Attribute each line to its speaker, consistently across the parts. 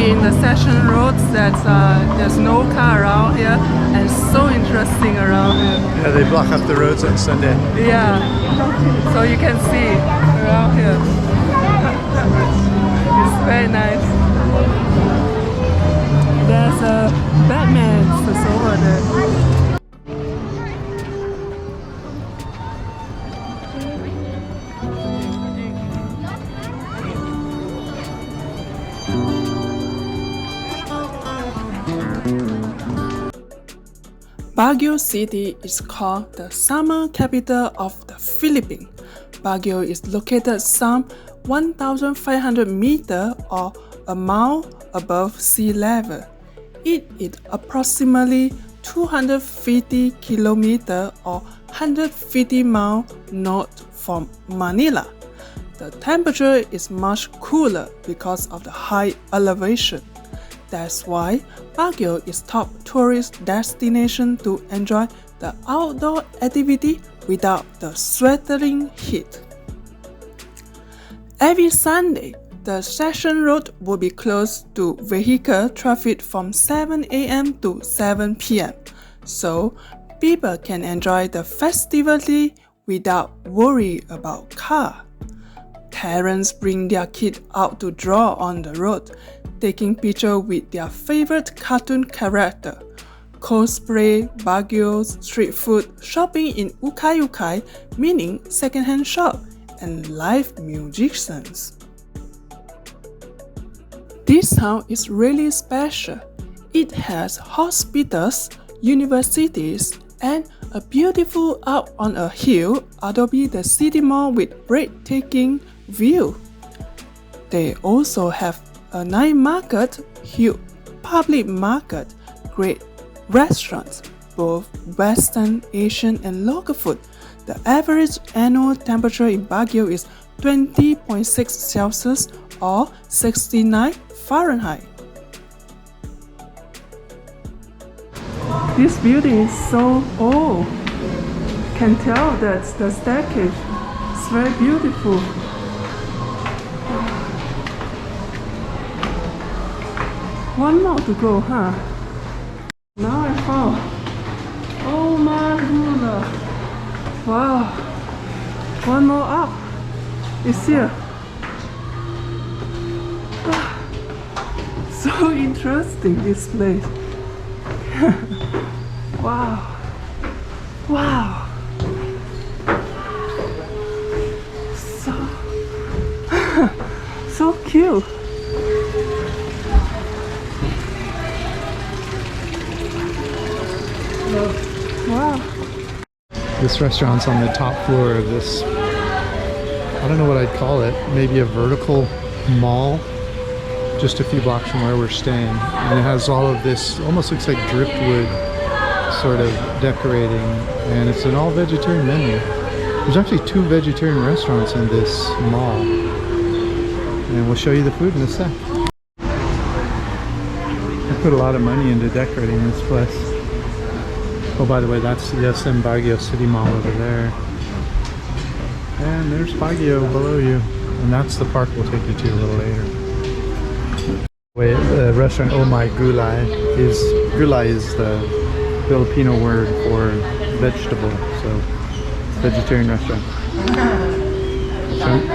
Speaker 1: we in the session roads that there's no car around here, and so interesting around here.
Speaker 2: Yeah, they block up the roads on Sunday.
Speaker 1: Yeah, so you can see around here. It's very nice. There's a Batman that's over there. Baguio City is called the summer capital of the Philippines. Baguio is located some 1,500 meters or a mile above sea level. It is approximately 250 kilometers or 150 miles north from Manila. The temperature is much cooler because of the high elevation. That's why Baguio is top tourist destination to enjoy the outdoor activity without the sweltering heat. Every Sunday, the Session Road will be closed to vehicle traffic from 7 a.m. to 7 p.m. so people can enjoy the festivity without worry about car. Parents bring their kids out to draw on the road, taking pictures with their favorite cartoon character, cosplay, Baguio, street food, shopping in 𝐕𝐾𝐄𝐍, meaning second-hand shop, and live musicians. This town is really special. It has hospitals, universities, and a beautiful out on a hill, Adobe the city mall with breathtaking view. They also have a night market, huge public market, great restaurants, both Western, Asian, and local food. The average annual temperature in Baguio is 20.6 Celsius or 69 Fahrenheit. This building is so old. Can tell that the staircase is very beautiful. One more to go, huh? Now I found. Oh my goodness. Wow. One more up. It's here. So interesting, this place. Wow. Wow. So cute. Wow.
Speaker 2: This restaurant's on the top floor of this, I don't know what I'd call it, maybe a vertical mall, just a few blocks from where we're staying. And it has all of this, almost looks like driftwood sort of decorating, and it's an all vegetarian menu. There's actually 2 vegetarian restaurants in this mall, and we'll show you the food in a sec. I put a lot of money into decorating this place. Oh, by the way, that's the SM Baguio City Mall over there. And there's Baguio below you. And that's the park we'll take you to a little later. Wait, the restaurant 𝐕𝐾𝐍𝐶 is the Filipino word for vegetable, so vegetarian restaurant.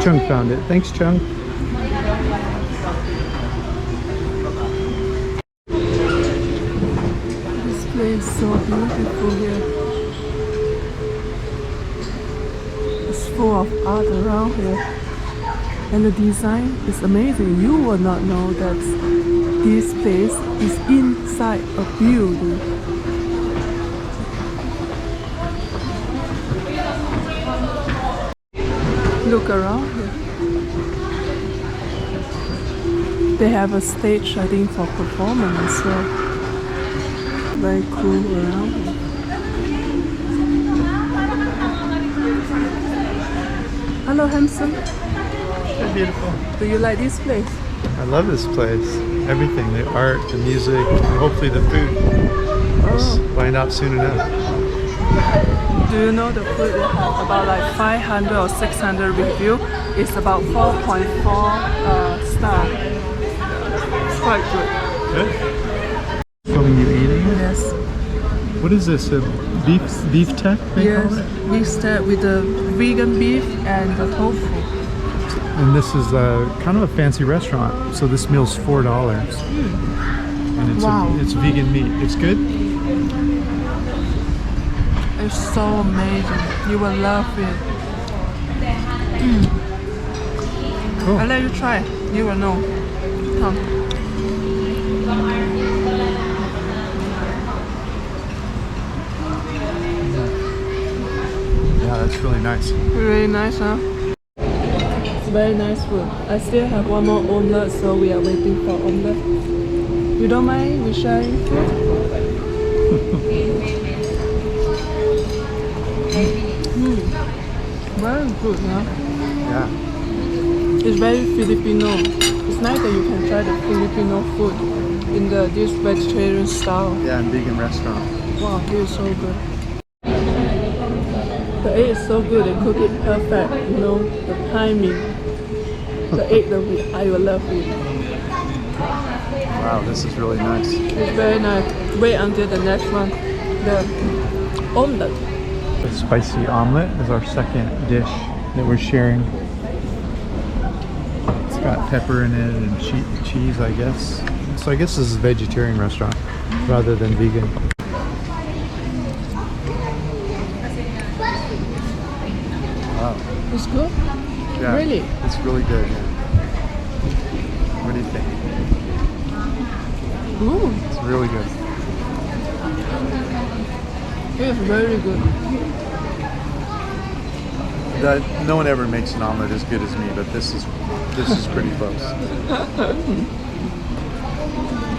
Speaker 2: Chung found it. Thanks, Chung.
Speaker 1: It's so beautiful here. It's full of art around here, and the design is amazing. You will not know that this place is inside a building. Look around here. They have a stage, I think, for performance as well. Very cool around here. Hello, handsome.
Speaker 2: They're beautiful.
Speaker 1: Do you like this place?
Speaker 2: I love this place. Everything, the art, the music, and hopefully the food. We'll find out soon enough.
Speaker 1: Do you know the food about like 500 or 600 review? It's about 4.4 star. quite good.
Speaker 2: Good? Filming you eating it?
Speaker 1: Yes.
Speaker 2: What is this? A beef tech they
Speaker 1: Yes.
Speaker 2: call it?
Speaker 1: Beef steak with the vegan beef and the tofu.
Speaker 2: And this is kind of a fancy restaurant. So this meal's $4. And it's,
Speaker 1: Wow.
Speaker 2: it's vegan meat. It's good?
Speaker 1: It's so amazing. You will love it.
Speaker 2: Cool.
Speaker 1: I'll let you try. You will know. Come.
Speaker 2: Yeah, that's really nice.
Speaker 1: Really nice, huh? It's very nice food. I still have one more omelette, so we are waiting for omelette. You don't mind we sharing food? Very good, huh?
Speaker 2: Yeah.
Speaker 1: It's very Filipino. It's nice that you can try the Filipino food in this vegetarian style.
Speaker 2: Yeah, and vegan restaurant.
Speaker 1: Wow, it is so good. The egg is so good. They cook it perfect. You know, the timing. The egg that I will love it.
Speaker 2: Wow, this is really nice.
Speaker 1: It's very nice. Wait until the next one. The omelette.
Speaker 2: The spicy omelet is our second dish that we're sharing. It's got pepper in it and cheese, I guess. So I guess this is a vegetarian restaurant rather than vegan. Wow.
Speaker 1: It's good?
Speaker 2: Yeah,
Speaker 1: Really?
Speaker 2: it's really good. Yeah. What do you think?
Speaker 1: Ooh,
Speaker 2: It's really good.
Speaker 1: it's very good.
Speaker 2: No one ever makes an omelet as good as me, but this is pretty close.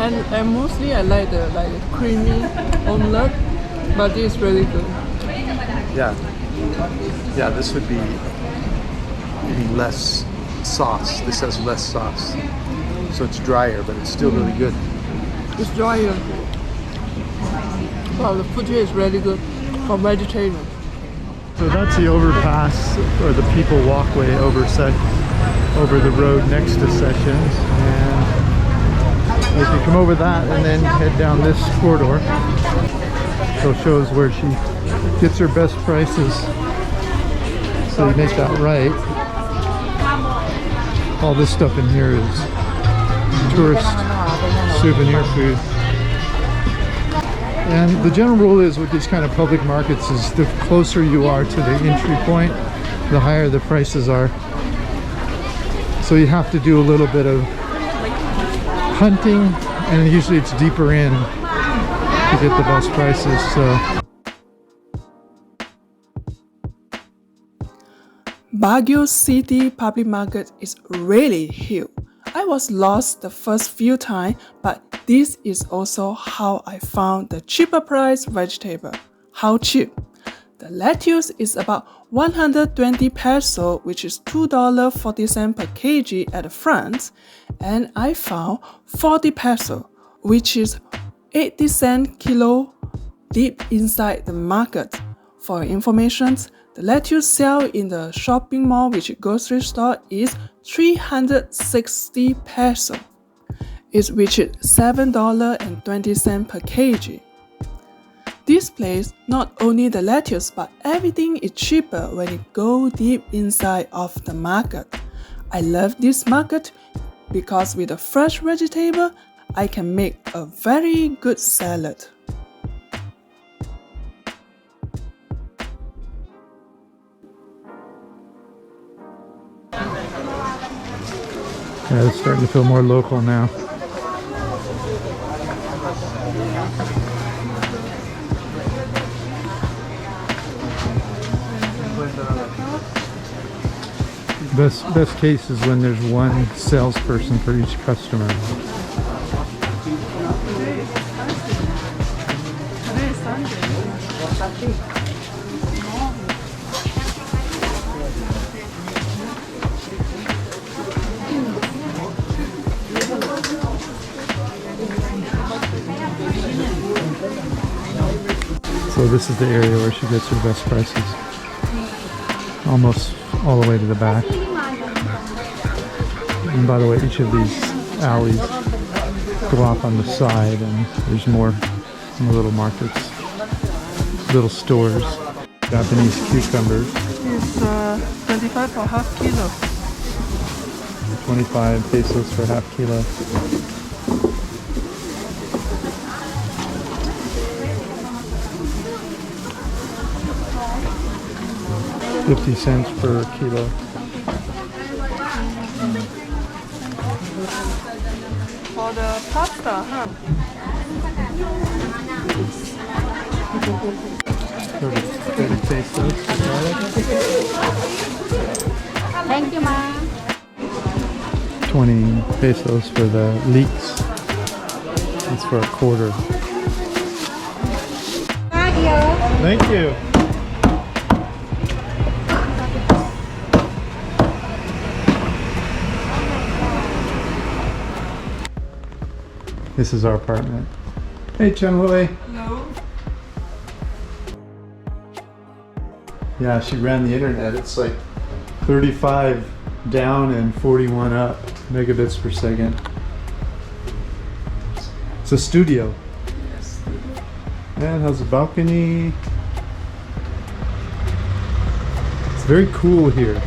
Speaker 1: And mostly I like the creamy omelette, but this is really good.
Speaker 2: Yeah. Yeah, this would be maybe less sauce. This has less sauce. So it's drier, but it's still really good.
Speaker 1: It's drier. Wow, the food here is really good for vegetarian.
Speaker 2: So that's the overpass, or the people walkway over the road next to Sessions. And if you come over that and then head down this corridor, so it shows where she gets her best prices. So you make that right. All this stuff in here is tourist souvenir food. And the general rule is with these kind of public markets is the closer you are to the entry point, the higher the prices are. So you have to do a little bit of hunting, and usually it's deeper in to get the best prices. So
Speaker 1: Baguio City Public Market is really huge. I was lost the first few times, but this is also how I found the cheaper price vegetable. How cheap? The lettuce is about 120 peso, which is $2.40 per kg at the front, and I found 40 peso, which is 80 cents kilo deep inside the market. For your information, the lettuce sale in the shopping mall, which grocery store, is 360 peso. It reached $7.20 per kg. This place, not only the lettuce, but everything is cheaper when you go deep inside of the market. I love this market because with a fresh vegetable, I can make a very good salad.
Speaker 2: yeah, it's starting to feel more local now. Best case is when there's one salesperson for each customer.
Speaker 1: Today is Sunday.
Speaker 2: So this is the area where she gets her best prices. Almost all the way to the back. And by the way, each of these alleys go off on the side, and there's more little markets, little stores. Japanese cucumbers.
Speaker 1: It's 25 for half kilo.
Speaker 2: 25 pesos for half kilo. 50 cents per kilo.
Speaker 1: For the pasta, huh?
Speaker 2: 30 pesos for garlic.
Speaker 3: Thank you, ma'am.
Speaker 2: 20 pesos for the leeks. That's for a quarter. Thank you. This is our apartment. Hey, 𝐁𝐎.
Speaker 1: Hello.
Speaker 2: Yeah, she ran the internet. It's like 35 down and 41 up megabits per second. It's a studio.
Speaker 1: Yes.
Speaker 2: And it has a balcony. It's very cool here.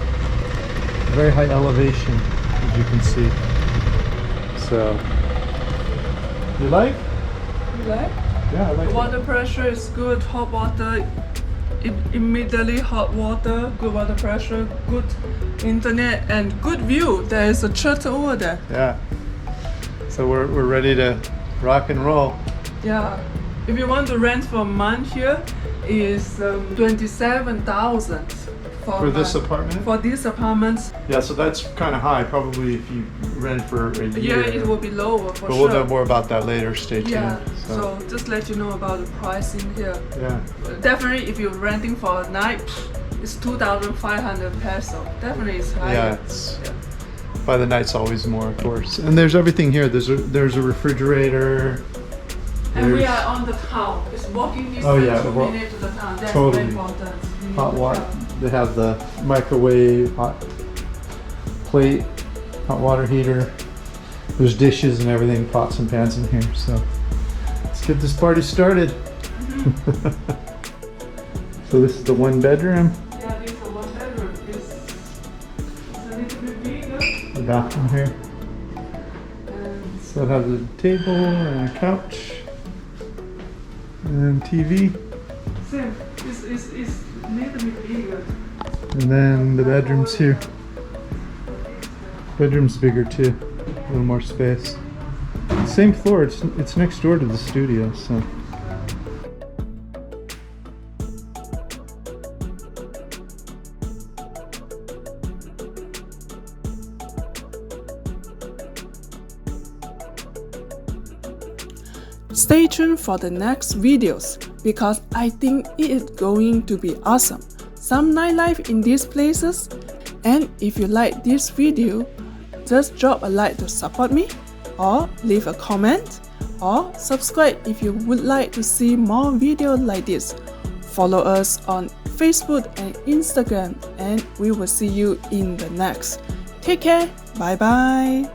Speaker 2: Very high elevation, as you can see. So, you like?
Speaker 1: You like?
Speaker 2: Yeah, I like it.
Speaker 1: Water pressure is good. Hot water, immediately hot water. Good water pressure, good internet, and good view. There is a church over there.
Speaker 2: Yeah. So we're ready to rock and roll.
Speaker 1: Yeah. If you want to rent for a month here, is 27,000
Speaker 2: For this apartment?
Speaker 1: For this apartment.
Speaker 2: Yeah, so that's kind of high. Probably if you rent for a year.
Speaker 1: Yeah, it will be lower for
Speaker 2: But
Speaker 1: sure.
Speaker 2: we'll know more about that later. Stay tuned.
Speaker 1: Yeah. So just let you know about the pricing here.
Speaker 2: Yeah.
Speaker 1: Definitely, if you're renting for a night, it's 2,500 peso. Definitely, it's higher.
Speaker 2: Yeah, it's by the night's always more, of course. And there's everything here. There's a refrigerator.
Speaker 1: And we are on the town. It's walking distance.
Speaker 2: Oh, yeah,
Speaker 1: 2 minutes to the town. That's
Speaker 2: totally.
Speaker 1: very important.
Speaker 2: Hot water. They have the microwave, hot plate, hot water heater. There's dishes and everything, pots and pans in here. So let's get this party started. So this is the one bedroom.
Speaker 1: Yeah, this is a one bedroom. It's a little bit bigger.
Speaker 2: The bathroom here.
Speaker 1: And
Speaker 2: So it has a table and a couch and TV.
Speaker 1: same. It's a little bit bigger.
Speaker 2: And then the bedroom's here. Bedroom's bigger too. A little more space. Same floor, it's next door to the studio, so.
Speaker 1: Stay tuned for the next videos because I think it is going to be awesome. Some nightlife in these places. And if you like this video, just drop a like to support me, or leave a comment, or subscribe if you would like to see more videos like this. Follow us on Facebook and Instagram, and we will see you in the next. Take care. Bye bye.